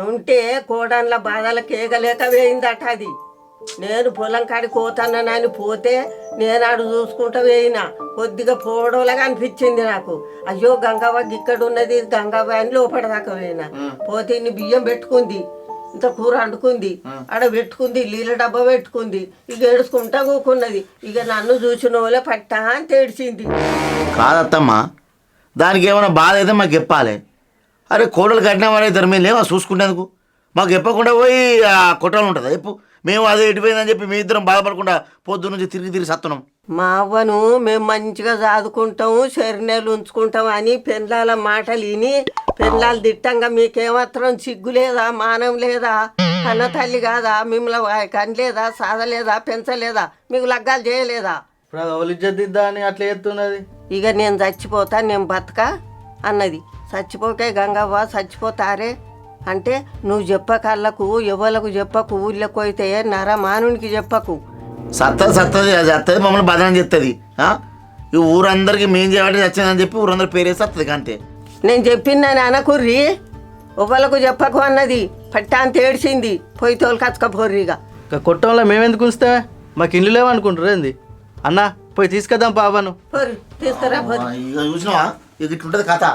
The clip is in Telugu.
ఉంటే కోడన్ల బాధల కేగలేక వేయిందట అది. నేను పొలం కాడికి పోతానని పోతే నేను ఆడు చూసుకుంటూ వేయినా కొద్దిగా పోవడంలాగా అనిపించింది నాకు. అయ్యో గంగవ్వ ఇక్కడ ఉన్నది గంగవ్వ అని లోపడదాకా వేయినా. పోతే ఇన్ని బియ్యం పెట్టుకుంది, ఇంత కూర వండుకుంది, ఆడ పెట్టుకుంది, నీళ్ళ డబ్బా పెట్టుకుంది. ఇక ఏడుచుకుంటా కూకున్నది. ఇక నన్ను చూసిన వాళ్ళే పట్టా అని తేడిచింది. కాదత్తమ్మా, దానికి ఏమైనా బాధ అయితే మాకు చెప్పాలి. అరే కోడలు కట్టిన వారే ఇద్దరు మేము లేవా చూసుకునేందుకు? మాకు చెప్పకుండా పోయి ఆ కొట్టాలు ఉంటుందా చెప్పు? మేము అదే ఎటుపోయిందని చెప్పి మీ ఇద్దరం బాధపడకుండా పొద్దు నుంచి తిరిగి సత్తున్నాం. మా అవ్వను మేము మంచిగా చదువుకుంటాము, శరణాలు ఉంచుకుంటాం అని పెళ్ళాల మాటలు విని పెళ్ళాలు తిట్టంగా మీకేమాత్రం సిగ్గు లేదా, మానం లేదా? కన్న తల్లి కాదా? మిమ్మల్ని కనలేదా, సాధలేదా, పెంచలేదా? మీకు లగ్గాలు చేయలేదా? ఇప్పుడు అది ఒలిజ్జద్దిద్దా అని అట్లా చేస్తున్నది. ఇక నేను చచ్చిపోతా, నేను బతక అన్నది. చచ్చిపోకే గంగవ్వ, చచ్చిపోతారే అంటే నువ్వు చెప్పకళ్ళకు ఎవలకు చెప్పకు, ఊళ్ళకు అయితే నరమానునికి చెప్పకు. సత్తది అది వస్తుంది, మమ్మల్ని బదనం చేస్తుంది. ఈ ఊరందరికీ మేము చేయబట్టి వచ్చిందని చెప్పి ఊరందరూ పేరేసి వస్తుంది అంతే. నేను చెప్పిందని అనకుర్రి, ఎవలకు చెప్పకు అన్నది. పట్టా అని తేడిచింది. పోయి తోలు కచ్చకపోర్రిగా. ఇక కొట్టంలో మేమెందుకు ఉంచితే మాకు ఇల్లు లేవనుకుంటారు ఏంది? అన్న పోయి తీసుకొద్దాం పాపను. పోరి తీసుకురా పోరి. ఇక చూసినావా, ఇక ఇట్లుంటుంది కథ.